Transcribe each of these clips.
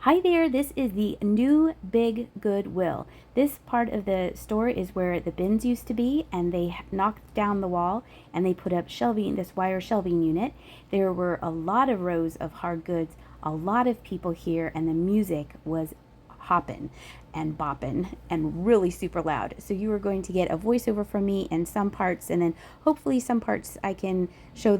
Hi there, this is the new big Goodwill. This part of the store is where the bins used to be, and they knocked down the wall and they put up shelving, this wire shelving unit. There were a lot of rows of hard goods, a lot of people here, and the music was hopping and bopping and really super loud. So you are going to get a voiceover from me in some parts, and then hopefully some parts I can show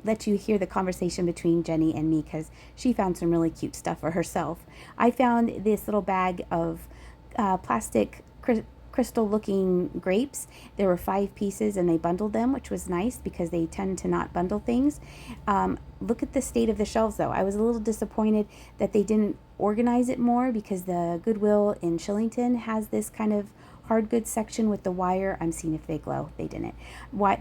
let you hear the conversation between Jenny and me, because she found some really cute stuff for herself. I found this little bag of plastic crystal looking grapes. There were 5 pieces and they bundled them, which was nice because they tend to not bundle things. Look at the state of the shelves though. I was a little disappointed that they didn't organize it more, because the Goodwill in Shillington has this kind of hard goods section with the wire. I'm seeing if they glow. They didn't.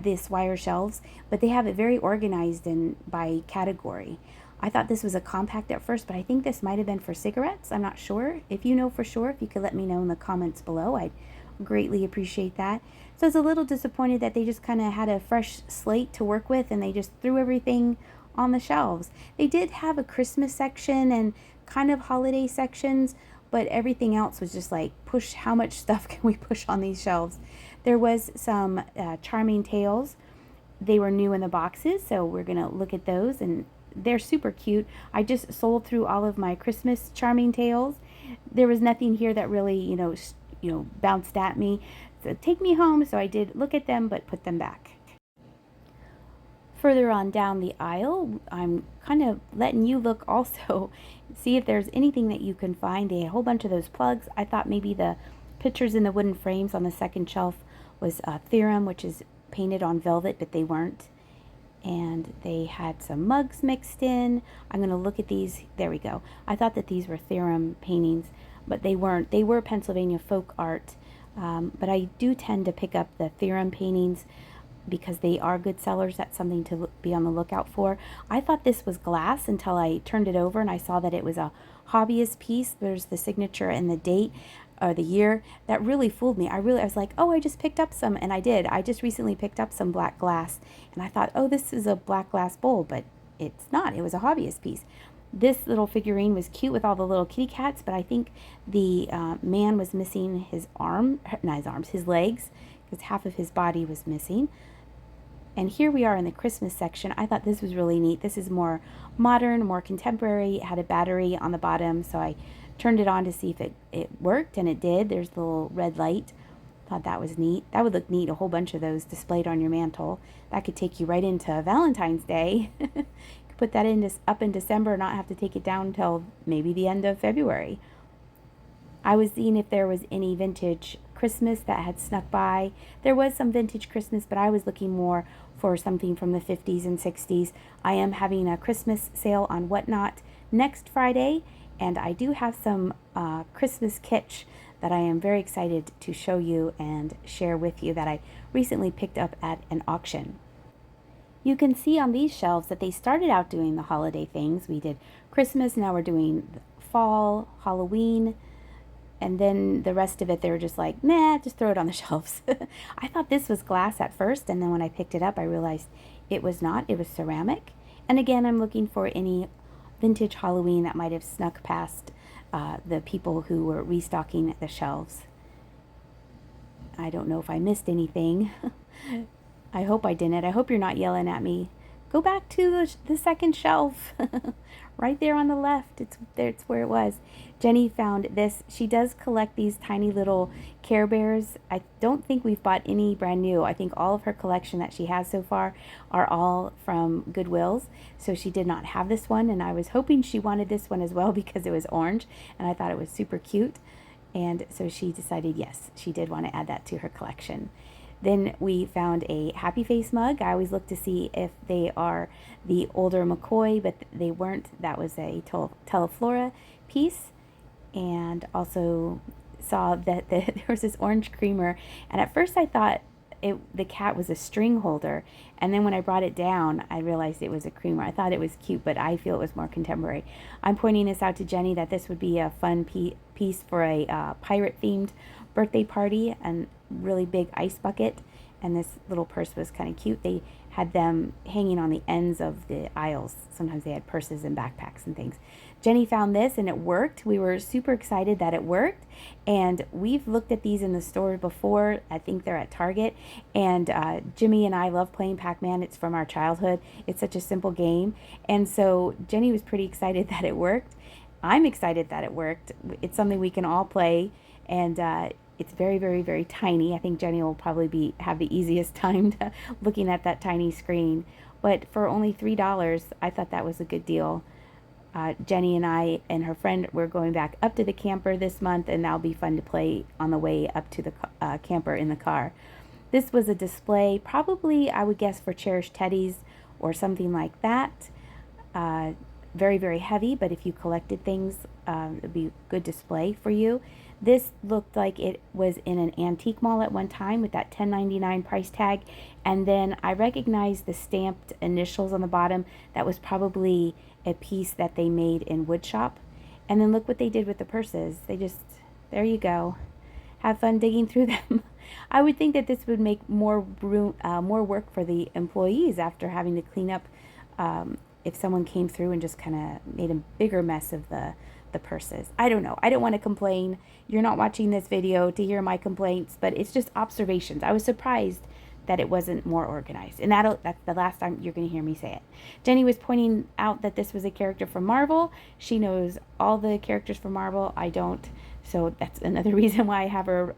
This wire shelves, but they have it very organized and by category. I thought this was a compact at first, but I think this might have been for cigarettes. I'm not sure. If you know for sure, if you could let me know in the comments below, I'd greatly appreciate that. So I was a little disappointed that they just kind of had a fresh slate to work with and they just threw everything on the shelves. They did have a Christmas section and kind of holiday sections, but everything else was just like, push, how much stuff can we push on these shelves? There was some charming tales. They were new in the boxes, so we're gonna look at those, and they're super cute. I just sold through all of my Christmas charming tales. There was nothing here that really, bounced at me. So take me home, so I did look at them, but put them back. Further on down the aisle, I'm kind of letting you look also, see if there's anything that you can find. They had a whole bunch of those plugs. I thought maybe the pictures in the wooden frames on the second shelf was Theorem, which is painted on velvet, but they weren't. And they had some mugs mixed in. I'm going to look at these. There we go. I thought that these were Theorem paintings, but they weren't. They were Pennsylvania folk art. But I do tend to pick up the Theorem paintings because they are good sellers. That's something to be on the lookout for. I thought this was glass until I turned it over and I saw that it was a hobbyist piece. There's the signature and the date or the year. That really fooled me. I was like, oh, I just picked up some, and I did. I just recently picked up some black glass, and I thought, oh, this is a black glass bowl, but it's not. It was a hobbyist piece. This little figurine was cute with all the little kitty cats, but I think the man was missing his his legs, because half of his body was missing. And here we are in the Christmas section. I thought this was really neat. This is more modern, more contemporary. It had a battery on the bottom, so I turned it on to see if it worked, and it did. There's the little red light. Thought that was neat. That would look neat, a whole bunch of those displayed on your mantle. That could take you right into Valentine's Day. You could put that up in December and not have to take it down until maybe the end of February. I was seeing if there was any vintage Christmas that had snuck by. There was some vintage Christmas, but I was looking more for something from the 50s and 60s. I am having a Christmas sale on Whatnot next Friday, and I do have some Christmas kitsch that I am very excited to show you and share with you that I recently picked up at an auction. You can see on these shelves that they started out doing the holiday things. We did Christmas, now we're doing fall, Halloween, and then the rest of it, they were just like, nah, just throw it on the shelves. I thought this was glass at first, and then when I picked it up, I realized it was not. It was ceramic. And again, I'm looking for any vintage Halloween that might have snuck past the people who were restocking the shelves. I don't know if I missed anything. I hope I didn't. I hope you're not yelling at me. Go back to the second shelf. Right there on the left. It's where it was. Jenny found this. She does collect these tiny little Care Bears. I don't think we've bought any brand new. I think all of her collection that she has so far are all from Goodwills. So she did not have this one, and I was hoping she wanted this one as well because it was orange, and I thought it was super cute. And so she decided, yes, she did want to add that to her collection. Then we found a Happy Face mug. I always look to see if they are the older McCoy, but they weren't. That was a Teleflora piece. And also saw that there was this orange creamer. And at first I thought the cat was a string holder. And then when I brought it down, I realized it was a creamer. I thought it was cute, but I feel it was more contemporary. I'm pointing this out to Jenny that this would be a fun piece for a pirate-themed birthday party, and really big ice bucket. and this little purse was kind of cute. They had them hanging on the ends of the aisles. Sometimes they had purses and backpacks and things. Jenny found this and it worked. We were super excited that it worked, and we've looked at these in the store before. I think they're at Target, and Jimmy and I love playing Pac-Man. It's from our childhood. It's such a simple game, and so Jenny was pretty excited that it worked. I'm excited that it worked. It's something we can all play, and it's very, very, very tiny. I think Jenny will probably have the easiest time looking at that tiny screen. But for only $3, I thought that was a good deal. Jenny and I and her friend, we're going back up to the camper this month, and that'll be fun to play on the way up to the camper in the car. This was a display, probably I would guess for cherished teddies or something like that. Very, very heavy, but if you collected things, it would be a good display for you. This looked like it was in an antique mall at one time with that $10.99 price tag, and then I recognized the stamped initials on the bottom. That was probably a piece that they made in wood shop. And then look what they did with the purses. There you go. Have fun digging through them. I would think that this would make more work for the employees after having to clean up if someone came through and just kind of made a bigger mess of the purses. I don't know. I don't want to complain. You're not watching this video to hear my complaints, but it's just observations. I was surprised that it wasn't more organized, and that's the last time you're going to hear me say it. Jenny was pointing out that this was a character from Marvel. She knows all the characters from Marvel. I don't, so that's another reason why I have her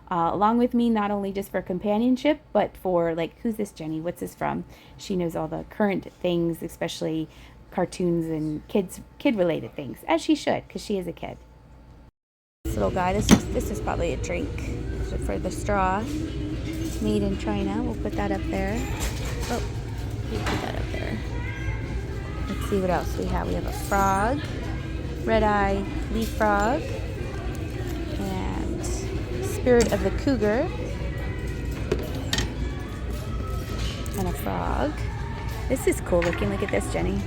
along with me, not only just for companionship, but for like, who's this Jenny? What's this from? She knows all the current things, especially cartoons and kid-related things, as she should, because she is a kid. This little guy, this is probably a drink for the straw. Made in China. We'll put that up there. Oh, we'll put that up there. Let's see what else we have. We have a frog, red-eye leaf frog, and spirit of the cougar, and a frog. This is cool looking. Look at this, Jenny.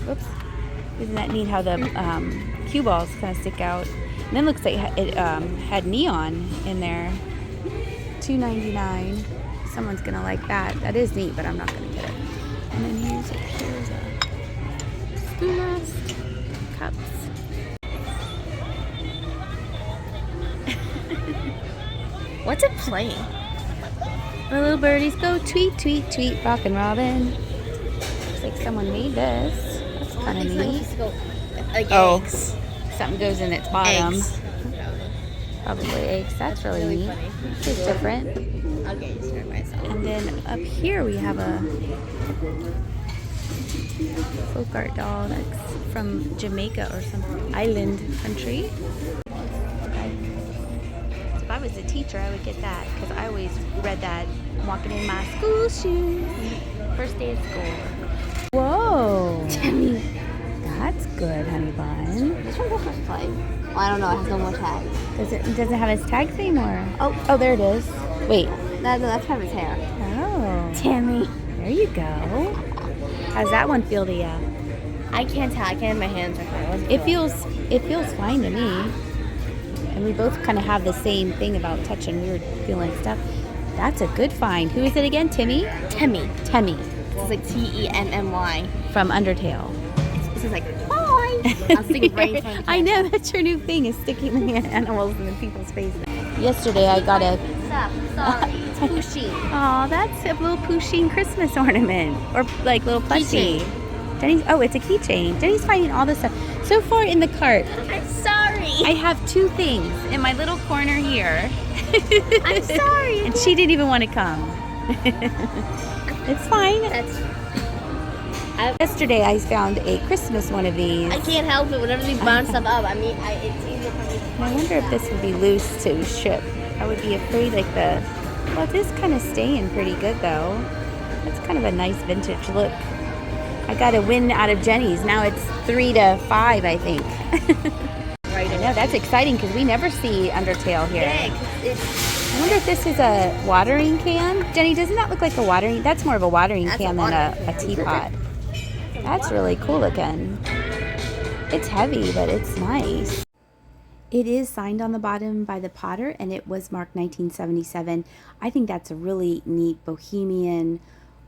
Oops. Isn't that neat how the cue balls kind of stick out? And then it looks like it had neon in there. $2.99. Someone's gonna like that. That is neat, but I'm not gonna get it. And then here's a spoon rest, cups. What's it playing? The little birdies go tweet, tweet, tweet, rockin' robin. Looks like someone made this. That's kind of neat. Like eggs. Something goes in its bottom. Eggs. Probably eggs. That's really neat. Funny. It's different. I'll get used to it myself. And then up here we have a folk art doll that's from Jamaica or some island country. So if I was a teacher, I would get that, because I always read that walking in my school shoes. First day of school. Whoa. Timmy. That's good, honey bun. This one doesn't play. Well, I don't know. It has no more tags. Does it have his tags anymore? Oh, there it is. Wait. that's from his hair. Oh. Timmy. There you go. How's that one feel to you? I can't tell. I can't have my hands right now. It feels fine to me. And we both kind of have the same thing about touching weird feeling stuff. That's a good find. Who is it again? Timmy? Timmy. Temmy. It's like Temmy. From Undertale. This is like, bye. I'll stick brains on the I know, that's your new thing, is sticking the animals in people's faces. Yesterday I got a... Stop. Sorry. It's Pusheen. Oh, that's a little Pusheen Christmas ornament. Or like little plushie. Jenny's, it's a keychain. Jenny's finding all this stuff. So far in the cart, I'm sorry. I have two things in my little corner here. I'm sorry. And she didn't even want to come. It's fine. Yesterday I found a Christmas one of these. I can't help it. Whenever they bounce stuff up, it's easier for me. I wonder if this would be loose to ship. I would be afraid well, it is kind of staying pretty good though. It's kind of a nice vintage look. I got a win out of Jenny's. Now it's 3-5, I think. Right. I know, that's exciting because we never see Undertale here. Yeah, I wonder if this is a watering can. Jenny, doesn't that look like a watering? That's more of a watering can than a teapot. That's really cool looking. It's heavy, but it's nice. It is signed on the bottom by the potter, and it was marked 1977. I think that's a really neat bohemian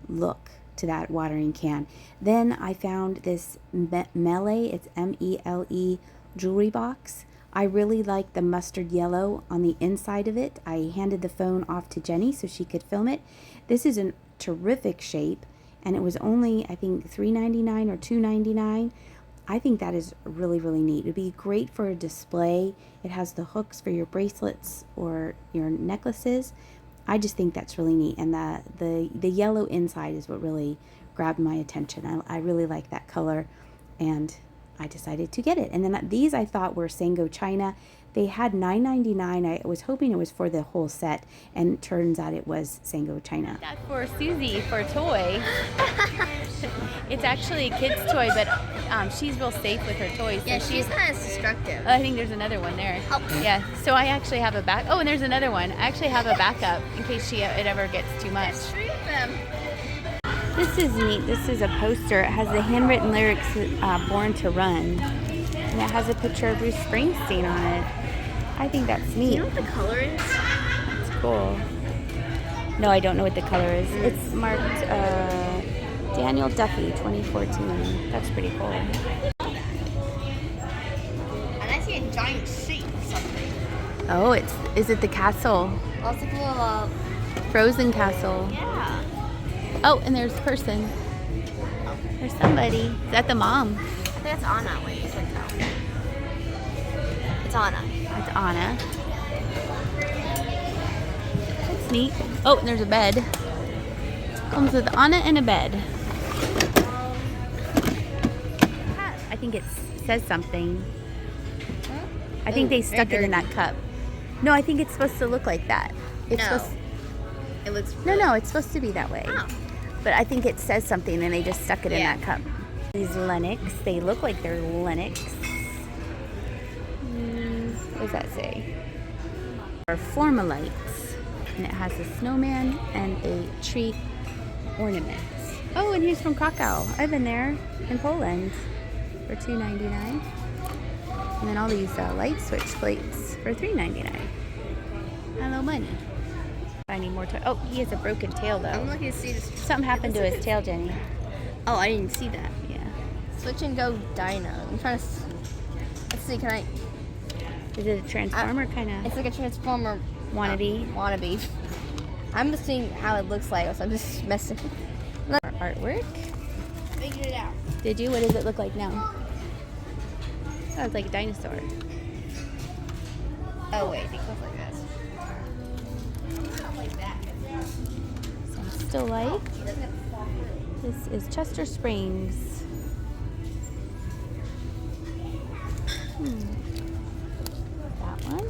look to that watering can. Then I found this Mele, it's M-E-L-E jewelry box. I really like the mustard yellow on the inside of it. I handed the phone off to Jenny so she could film it. This is a terrific shape, and it was only, I think, $3.99 or $2.99. I think that is really, really neat. It would be great for a display. It has the hooks for your bracelets or your necklaces. I just think that's really neat. And the yellow inside is what really grabbed my attention. I really like that color, and I decided to get it. And then these I thought were Sango China. They had $9.99. I was hoping it was for the whole set, and it turns out it was Sango China. That's for Susie for a toy. It's actually a kid's toy, but she's real safe with her toys. Yeah, So she's kind of destructive. I think there's another one there. Oh. Yeah, so I actually have a back. Oh, and there's another one. I actually have a backup in case it ever gets too much. Let's treat them. This is neat. This is a poster. It has the handwritten lyrics, Born to Run. And it has a picture of Bruce Springsteen on it. I think that's Do neat. you know what the color is? It's cool. No, I don't know what the color is. It's marked Daniel Duffy 2014. That's pretty cool. And I see a giant sheep or something. Oh, is it the castle? Oh, it's like a little, Frozen castle. yeah. Oh, and there's a person. There's somebody. Is that the mom? I think that's Anna. Wait, it's like, oh. It's Anna. That's Anna. That's neat. Oh, and there's a bed. Comes with Anna and a bed. I think it says something. I think they stuck it in that cup. No, I think it's supposed to look like that. It's No. supposed It looks No, it's supposed to be that way. Oh. But I think it says something and they just stuck it in Yeah. that cup. These Lennox, they look like they're Lennox. What does that say? Or Formalites. And it has a snowman and a tree ornament. Oh, and here's from Krakow. I've been there in Poland for $2.99. And then all these light switch plates for $3.99. Hello, money. I need more toys. Oh, he has a broken tail though. I'm looking to see this. Something happened to his tail, Jenny. Oh, I didn't see that. Yeah. Switch and go Dino. I'm trying to. Let's see. Can I? Is it a transformer kind It's of like a transformer wannabe? Wannabe. I'm just seeing how it looks like, so I'm just messing. Artwork? Figured it out. Did you? What does it look like now? Oh, it's like a dinosaur. Oh wait, it goes like this. Not like that. Some still life. This is Chester Springs. That one.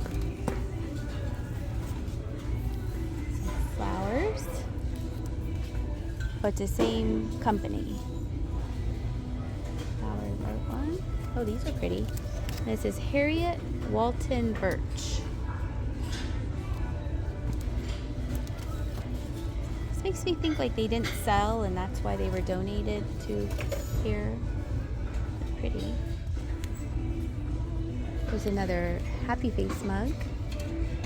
Some flowers. But the same company. Flowers are one. Oh, these are pretty. This is Harriet Walton Birch. This makes me think like they didn't sell and that's why they were donated to here. Pretty. There's another Happy Face mug.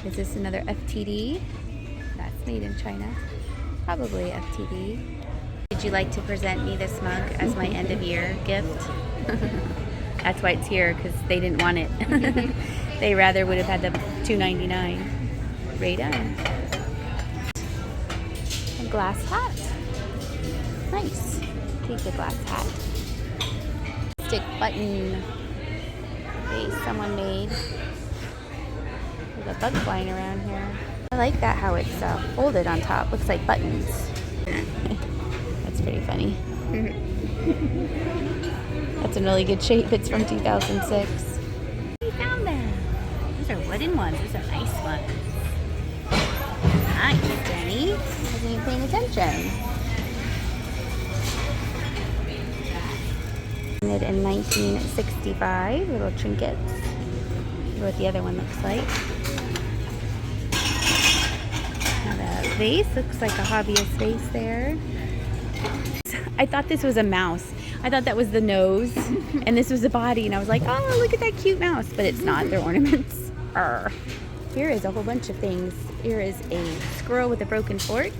Is this another FTD? That's made in China. Probably FTD. Would you like to present me this mug as my end of year gift? That's why it's here, because they didn't want it. They rather would have had the $2.99. Right on. A glass hat. Nice. Take the glass hat. Stick button face someone made. There's a bug flying around here. I like that how it's folded on top. Looks like buttons. That's pretty funny. That's in really good shape. It's from 2006. We found them. Those are wooden ones. Those are nice ones. Nice, Jenny. Wasn't even paying attention. Made in 1965. Little trinkets. This is what the other one looks like. Now the vase looks like a hobbyist vase there. I thought this was a mouse. I thought that was the nose, and this was the body, and I was like, oh, look at that cute mouse. But it's not. They're ornaments. Arr. Here is a whole bunch of things. Here is a squirrel with a broken fork.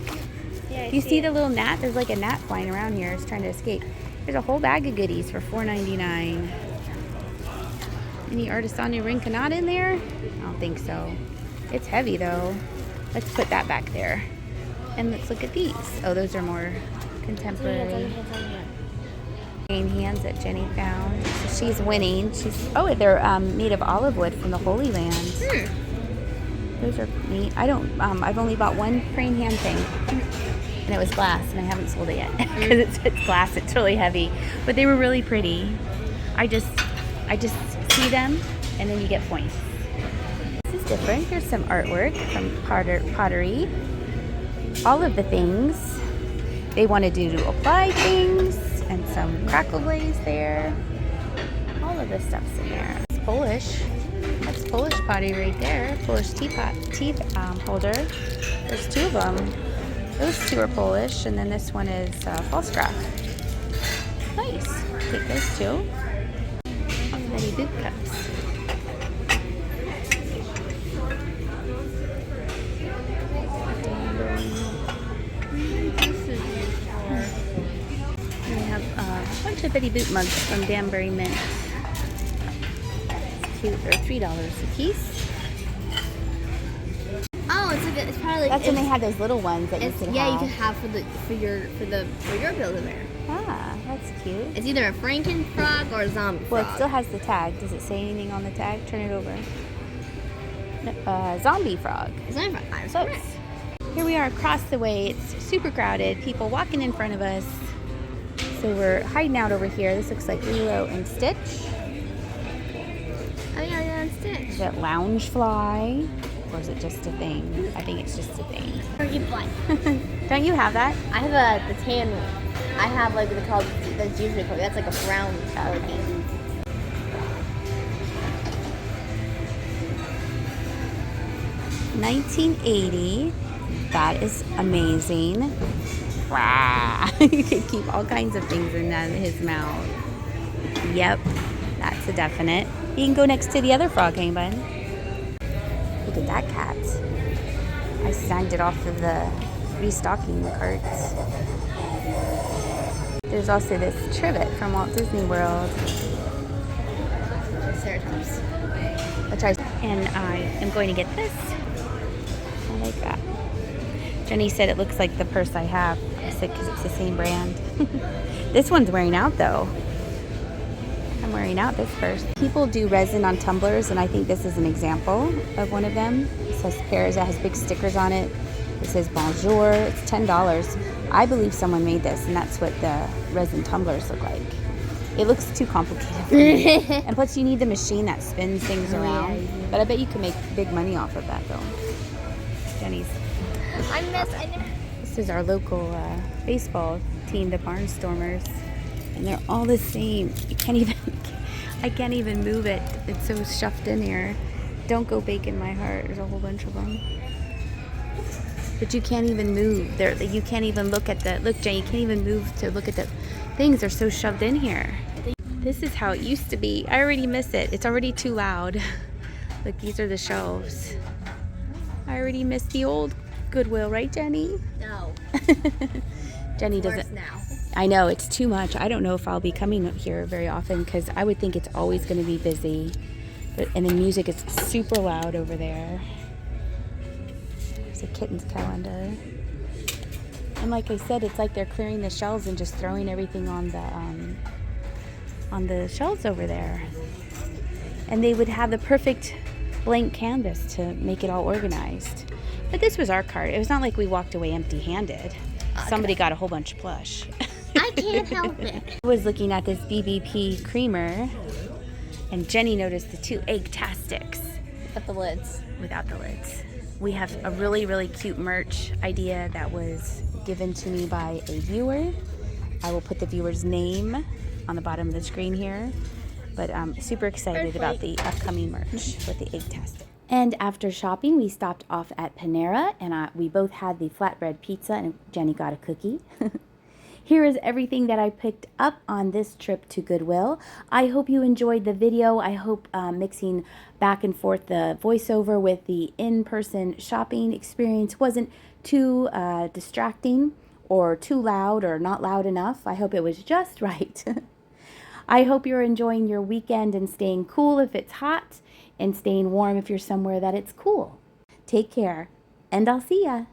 Yeah, Do you see the little gnat? There's like a gnat flying around here. It's trying to escape. There's a whole bag of goodies for $4.99. Any artisanal rinconade in there? I don't think so. It's heavy though. Let's put that back there. And let's look at these. Oh, those are more contemporary. Green hands that Jenny found. So she's winning. They're made of olive wood from the Holy Land. Those are neat. I've only bought one praying hand thing. And it was glass, and I haven't sold it yet. Because it's glass, it's really heavy. But they were really pretty. I just see them, and then you get points. This is different. Here's some artwork from pottery. All of the things. They wanted to do apply things, and some crackle glaze there. All of this stuff's in there. It's Polish. That's Polish pottery right there. Polish teapot, holder. There's two of them. Those two are Polish, and then this one is false craft. Nice. Take those two. Many boot cups. We have a bunch of Betty Boot mugs from Danbury Mint. It's cute. They're $3 a piece. Oh, it's probably like That's when they had those little ones that you could have. Yeah, you could have for your Build-A-Bear. Ah, that's cute. It's either a Franken frog or a zombie frog. Well, it still has the tag. Does it say anything on the tag? Turn it over. No, zombie frog. Zombie frog. I'm Close. correct. Here we are across the way. It's super crowded. People walking in front of us. So we're hiding out over here. This looks like Lilo and Stitch. Oh yeah, it's Stitch. Is it lounge fly? Or is it just a thing? I think it's just a thing. Turkey fly. Don't you have that? I have the tan one. I have like the color that's usually called. That's like a brown turkey. 1980. That is amazing. Wow. You could keep all kinds of things in his mouth. Yep, that's a definite. You can go next to the other frog hang bun. Look at that cat. I snagged it off of the restocking carts. There's also this trivet from Walt Disney World. Triceratops. And I am going to get this. I like that. Jenny said it looks like the purse I have. I said because it's the same brand. This one's wearing out though. I'm wearing out this purse. People do resin on tumblers, and I think this is an example of one of them. It says pears. It has big stickers on it. It says bonjour. It's $10. I believe someone made this, and that's what the resin tumblers look like. It looks too complicated for me. And plus you need the machine that spins things around. Yeah. But I bet you can make big money off of that though. Jenny's. This is our local baseball team, the Barnstormers. And they're all the same. You can't even, I can't even move it. It's so shoved in here. Don't go bacon my heart. There's a whole bunch of them. But you can't even move. You can't even look at the, look Jenny, you can't even move to look at the things. They're so shoved in here. This is how it used to be. I already miss it. It's already too loud. Look, these are the shelves. I already miss the old Goodwill, right Jenny? No. Jenny Worse doesn't. now. I know, it's too much. I don't know if I'll be coming here very often because I would think it's always going to be busy. And the music is super loud over there. There's a kitten's calendar. And like I said, it's like they're clearing the shelves and just throwing everything on the shelves over there. And they would have the perfect blank canvas to make it all organized. But this was our cart. It was not like we walked away empty-handed. Somebody got a whole bunch of plush. I can't help it. I was looking at this BBP creamer, and Jenny noticed the two egg-tastics. With the lids. Without the lids. We have a really, really cute merch idea that was given to me by a viewer. I will put the viewer's name on the bottom of the screen here. But I'm super excited about the upcoming merch with the egg-tastic. And after shopping, we stopped off at Panera, and we both had the flatbread pizza, and Jenny got a cookie. Here is everything that I picked up on this trip to Goodwill. I hope you enjoyed the video. I hope mixing back and forth the voiceover with the in-person shopping experience wasn't too distracting or too loud or not loud enough. I hope it was just right. I hope you're enjoying your weekend and staying cool if it's hot and staying warm if you're somewhere that it's cool. Take care, and I'll see ya.